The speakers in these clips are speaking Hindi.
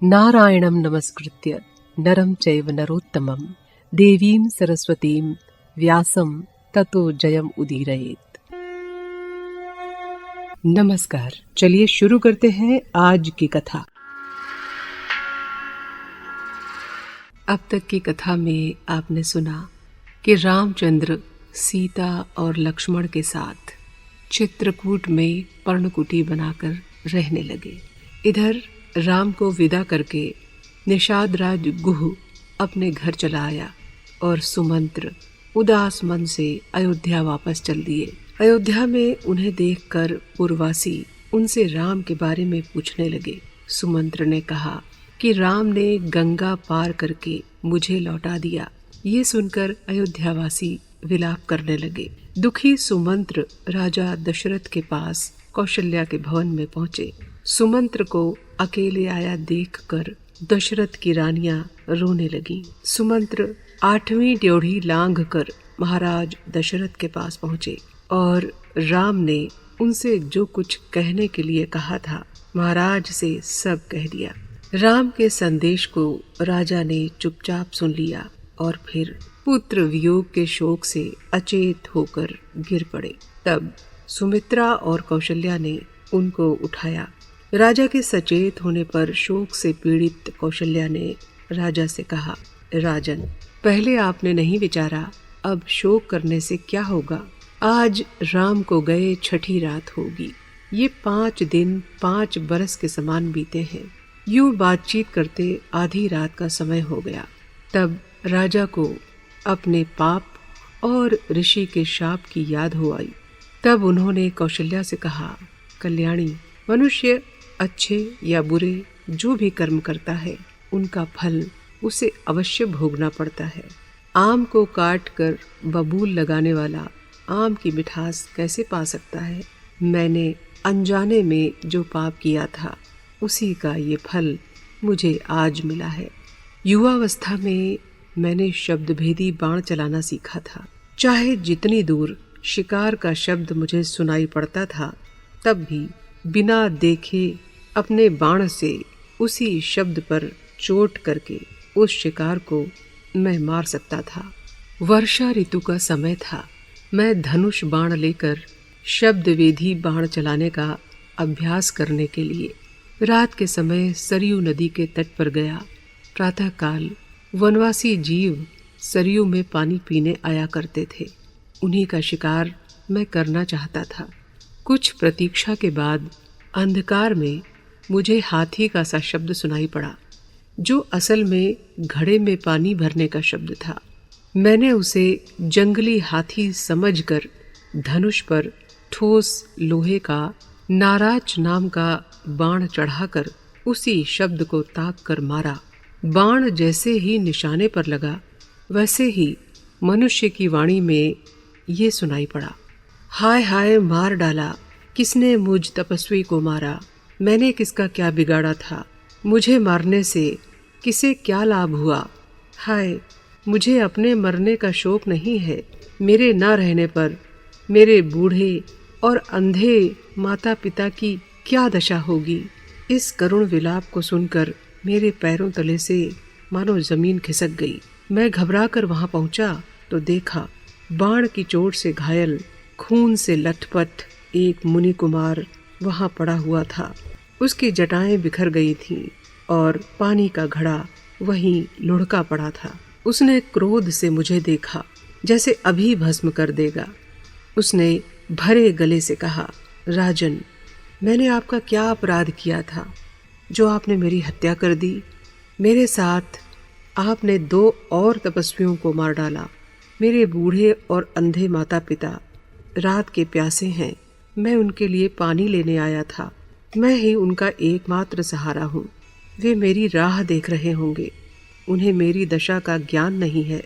नारायणं नमस्कृत्य नरं चैव नरोत्तमं देवीं सरस्वतीं व्यासं ततो जयम उदीरयेत्। नमस्कार, चलिए शुरू करते हैं आज की कथा। अब तक की कथा में आपने सुना कि रामचंद्र सीता और लक्ष्मण के साथ चित्रकूट में पर्णकुटी बनाकर रहने लगे। इधर राम को विदा करके निषाद राज गुह अपने घर चला आया और सुमंत्र उदास मन से अयोध्या वापस चल दिए। अयोध्या में उन्हें देखकर पुरवासी उनसे राम के बारे में पूछने लगे। सुमंत्र ने कहा कि राम ने गंगा पार करके मुझे लौटा दिया। ये सुनकर अयोध्यावासी विलाप करने लगे। दुखी सुमंत्र राजा दशरथ के पास कौशल्या के भवन में पहुंचे। सुमंत्र को अकेले आया देखकर दशरथ की रानियां रोने लगी। सुमंत्र 8वीं ड्योढ़ी लांघ कर महाराज दशरथ के पास पहुंचे और राम ने उनसे जो कुछ कहने के लिए कहा था महाराज से सब कह दिया। राम के संदेश को राजा ने चुपचाप सुन लिया और फिर पुत्र वियोग के शोक से अचेत होकर गिर पड़े। तब सुमित्रा और कौशल्या ने उनको उठाया। राजा के सचेत होने पर शोक से पीड़ित कौशल्या ने राजा से कहा, राजन, पहले आपने नहीं विचारा, अब शोक करने से क्या होगा। आज राम को गए 6ठी रात होगी। ये 5 दिन 5 बरस के समान बीते हैं। यूं बातचीत करते आधी रात का समय हो गया। तब राजा को अपने पाप और ऋषि के शाप की याद हो आई। तब उन्होंने कौशल्या से कहा, कल्याणी, मनुष्य अच्छे या बुरे जो भी कर्म करता है उनका फल उसे अवश्य भोगना पड़ता है। आम को काट कर बबूल लगाने वाला आम की मिठास कैसे पा सकता है। मैंने अनजाने में जो पाप किया था उसी का ये फल मुझे आज मिला है। युवावस्था में मैंने शब्दभेदी बाण चलाना सीखा था। चाहे जितनी दूर शिकार का शब्द मुझे सुनाई पड़ता था तब भी बिना देखे अपने बाण से उसी शब्द पर चोट करके उस शिकार को मैं मार सकता था। वर्षा ऋतु का समय था। मैं धनुष बाण लेकर शब्दवेदी बाण चलाने का अभ्यास करने के लिए रात के समय सरयू नदी के तट पर गया। प्रातःकाल वनवासी जीव सरयू में पानी पीने आया करते थे। उन्हीं का शिकार मैं करना चाहता था। कुछ प्रतीक्षा के बाद अंधकार में मुझे हाथी का सा शब्द सुनाई पड़ा, जो असल में घड़े में पानी भरने का शब्द था। मैंने उसे जंगली हाथी समझकर धनुष पर ठोस लोहे का नाराज नाम का बाण चढ़ाकर उसी शब्द को ताक कर मारा। बाण जैसे ही निशाने पर लगा वैसे ही मनुष्य की वाणी में ये सुनाई पड़ा, हाय हाय मार डाला, किसने मुझ तपस्वी को मारा। मैंने किसका क्या बिगाड़ा था, मुझे मारने से किसे क्या लाभ हुआ। हाय, मुझे अपने मरने का शोक नहीं है। मेरे न रहने पर मेरे बूढ़े और अंधे माता पिता की क्या दशा होगी। इस करुण विलाप को सुनकर मेरे पैरों तले से मानो जमीन खिसक गई। मैं घबरा कर वहां पहुंचा तो देखा बाण की चोट से घायल, खून से लथपथ एक मुनि कुमार वहां पड़ा हुआ था। उसकी जटाएं बिखर गई थीं और पानी का घड़ा वहीं लुढ़का पड़ा था। उसने क्रोध से मुझे देखा जैसे अभी भस्म कर देगा। उसने भरे गले से कहा, राजन, मैंने आपका क्या अपराध किया था जो आपने मेरी हत्या कर दी। मेरे साथ आपने 2 और तपस्वियों को मार डाला। मेरे बूढ़े और अंधे माता पिता रात के प्यासे हैं। मैं उनके लिए पानी लेने आया था। मैं ही उनका एकमात्र सहारा हूँ। वे मेरी राह देख रहे होंगे। उन्हें मेरी दशा का ज्ञान नहीं है।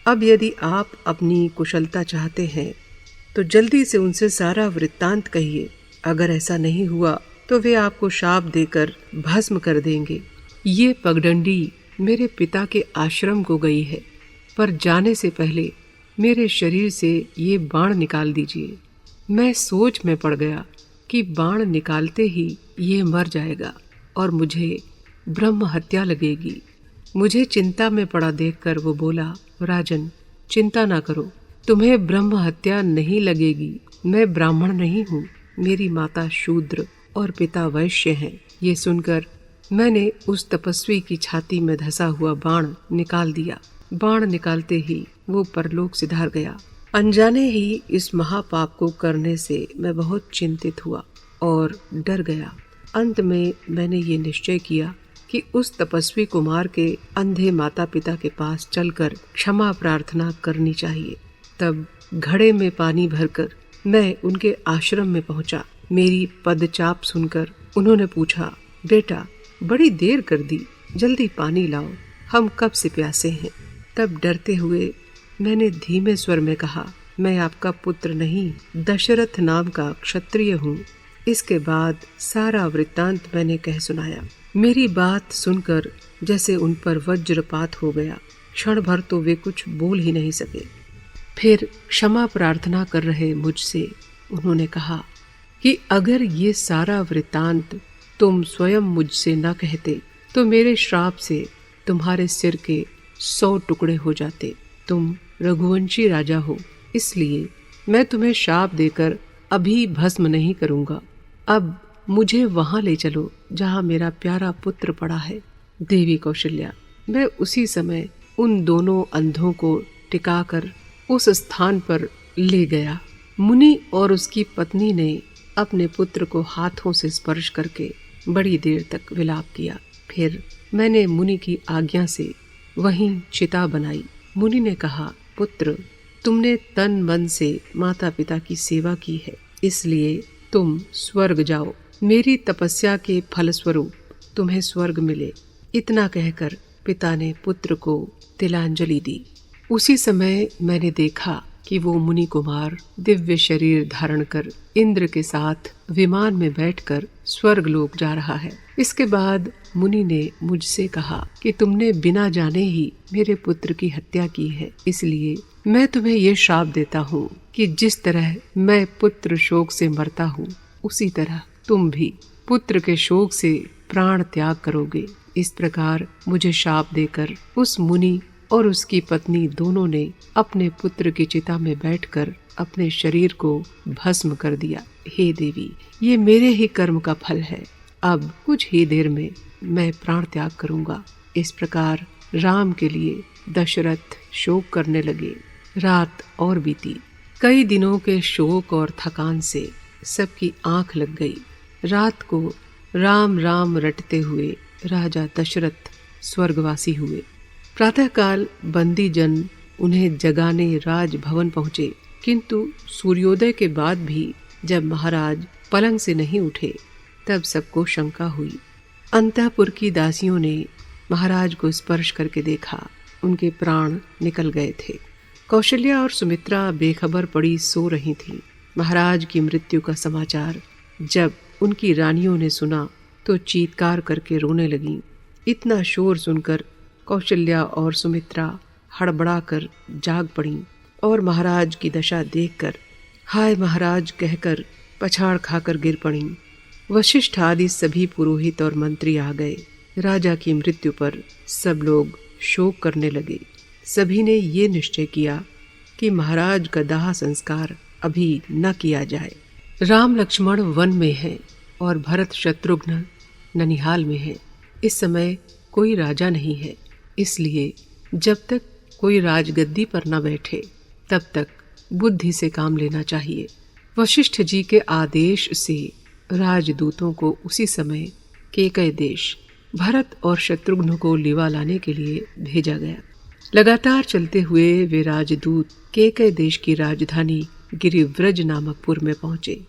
अब यदि आप अपनी कुशलता चाहते हैं तो जल्दी से उनसे सारा वृत्तांत कहिए। अगर ऐसा नहीं हुआ तो वे आपको शाप देकर भस्म कर देंगे। ये पगडंडी मेरे पिता के आश्रम को गई है, पर जाने से पहले मेरे शरीर से ये बाण निकाल दीजिए। मैं सोच में पड़ गया कि बाण निकालते ही ये मर जाएगा और मुझे ब्रह्म हत्या लगेगी। मुझे चिंता में पड़ा देखकर वो बोला, राजन, चिंता ना करो, तुम्हें ब्रह्म हत्या नहीं लगेगी। मैं ब्राह्मण नहीं हूँ, मेरी माता शूद्र और पिता वैश्य हैं। ये सुनकर मैंने उस तपस्वी की छाती में धंसा हुआ बाण निकाल दिया। बाण निकालते ही वो परलोक सिधार गया। अनजाने ही इस महापाप को करने से मैं बहुत चिंतित हुआ और डर गया। अंत में मैंने ये निश्चय किया कि उस तपस्वी कुमार के अंधे माता पिता के पास चलकर क्षमा प्रार्थना करनी चाहिए। तब घड़े में पानी भरकर मैं उनके आश्रम में पहुंचा। मेरी पदचाप सुनकर उन्होंने पूछा, बेटा, बड़ी देर कर दी, जल्दी पानी लाओ, हम कब से प्यासे हैं। तब डरते हुए मैंने धीमे स्वर में कहा, मैं आपका पुत्र नहीं, दशरथ नाम का क्षत्रिय हूँ। इसके बाद सारा वृत्तांत मैंने कह सुनाया। मेरी बात सुनकर जैसे उन पर वज्रपात हो गया। क्षण भर तो वे कुछ बोल ही नहीं सके। फिर क्षमा प्रार्थना कर रहे मुझसे उन्होंने कहा कि अगर ये सारा वृत्तांत तुम स्वयं मुझसे न कहते तो मेरे श्राप से तुम्हारे सिर के 100 टुकड़े हो जाते। तुम रघुवंशी राजा हो, इसलिए मैं तुम्हें शाप देकर अभी भस्म नहीं करूंगा। अब मुझे वहां ले चलो जहां मेरा प्यारा पुत्र पड़ा है। देवी कौशल्या, मैं उसी समय उन दोनों अंधों को टिकाकर उस स्थान पर ले गया। मुनि और उसकी पत्नी ने अपने पुत्र को हाथों से स्पर्श करके बड़ी देर तक विलाप किया। फिर मैंने मुनि की आज्ञा से वहीं चिता बनाई। मुनि ने कहा, पुत्र, तुमने तन मन से माता पिता की सेवा की है, इसलिए तुम स्वर्ग जाओ। मेरी तपस्या के फलस्वरूप तुम्हें स्वर्ग मिले। इतना कहकर पिता ने पुत्र को तिलांजलि दी। उसी समय मैंने देखा कि वो मुनि कुमार दिव्य शरीर धारण कर इंद्र के साथ विमान में बैठकर स्वर्ग लोक जा रहा है। इसके बाद मुनि ने मुझसे कहा कि तुमने बिना जाने ही मेरे पुत्र की हत्या की है, इसलिए मैं तुम्हें ये श्राप देता हूँ कि जिस तरह मैं पुत्र शोक से मरता हूँ, उसी तरह तुम भी पुत्र के शोक से प्राण त्याग करोगे। इस प्रकार मुझे शाप देकर उस मुनि और उसकी पत्नी दोनों ने अपने पुत्र की चिता में बैठकर अपने शरीर को भस्म कर दिया। हे देवी, ये मेरे ही कर्म का फल है। अब कुछ ही देर में मैं प्राण त्याग करूंगा। इस प्रकार राम के लिए दशरथ शोक करने लगे। रात और बीती। कई दिनों के शोक और थकान से सबकी आंख लग गई। रात को राम राम रटते हुए राजा दशरथ स्वर्गवासी हुए। प्रातःकाल बंदी जन उन्हें जगाने राजभवन पहुँचे, किंतु सूर्योदय के बाद भी जब महाराज पलंग से नहीं उठे तब सबको शंका हुई। अंतःपुर की दासियों ने महाराज को स्पर्श करके देखा, उनके प्राण निकल गए थे। कौशल्या और सुमित्रा बेखबर पड़ी सो रही थीं। महाराज की मृत्यु का समाचार जब उनकी रानियों ने सुना तो चीत्कार करके रोने लगीं। इतना शोर सुनकर कौशल्या और सुमित्रा हड़बड़ाकर जाग पड़ीं और महाराज की दशा देखकर हाय महाराज कहकर पछाड़ खाकर गिर पड़ीं। वशिष्ठ आदि सभी पुरोहित और मंत्री आ गए। राजा की मृत्यु पर सब लोग शोक करने लगे। सभी ने ये निश्चय किया कि महाराज का दाह संस्कार अभी न किया जाए। राम लक्ष्मण वन में हैं और भरत शत्रुघ्न ननिहाल में हैं। इस समय कोई राजा नहीं है, इसलिए जब तक कोई राजगद्दी पर न बैठे तब तक बुद्धि से काम लेना चाहिए। वशिष्ठ जी के आदेश से राजदूतों को उसी समय केकय देश भरत और शत्रुघ्न को लिवा लाने के लिए भेजा गया। लगातार चलते हुए वे राजदूत केकय देश की राजधानी गिरिव्रज नामक पुर में पहुंचे।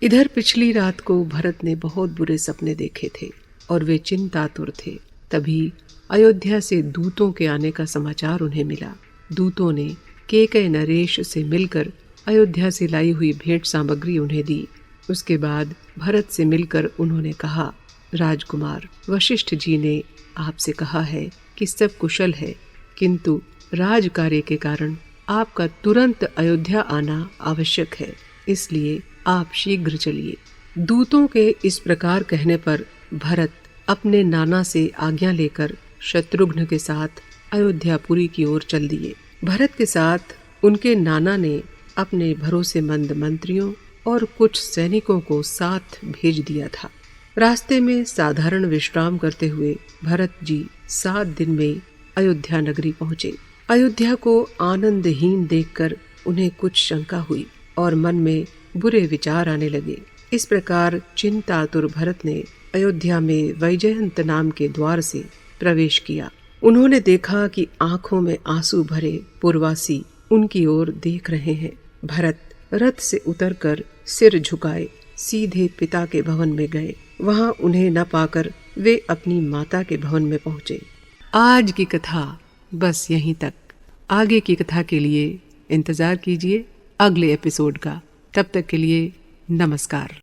इधर पिछली रात को भरत ने बहुत बुरे सपने देखे थे और वे चिंतातुर थे। तभी अयोध्या से दूतों के आने का समाचार उन्हें मिला। दूतों ने केकय नरेश से मिलकर अयोध्या से लाई हुई भेंट सामग्री उन्हें दी। उसके बाद भरत से मिलकर उन्होंने कहा, राजकुमार, वशिष्ठ जी ने आपसे कहा है कि सब कुशल है, किंतु राज कार्य के कारण आपका तुरंत अयोध्या आना आवश्यक है, इसलिए आप शीघ्र चलिए। दूतों के इस प्रकार कहने पर भरत अपने नाना से आज्ञा लेकर शत्रुघ्न के साथ अयोध्यापुरी की ओर चल दिए। भरत के साथ उनके नाना ने अपने भरोसेमंद मंत्रियों और कुछ सैनिकों को साथ भेज दिया था। रास्ते में साधारण विश्राम करते हुए भरत जी 7 दिन में अयोध्या नगरी पहुँचे। अयोध्या को आनंदहीन देखकर उन्हें कुछ शंका हुई और मन में बुरे विचार आने लगे। इस प्रकार चिंतातुर भरत ने अयोध्या में वैजयंत नाम के द्वार से प्रवेश किया। उन्होंने देखा कि आंखों में आंसू भरे पुरवासी उनकी ओर देख रहे हैं। भरत रथ से उतरकर सिर झुकाए सीधे पिता के भवन में गए। वहां उन्हें न पाकर वे अपनी माता के भवन में पहुंचे। आज की कथा बस यहीं तक। आगे की कथा के लिए इंतजार कीजिए अगले एपिसोड का। तब तक के लिए नमस्कार।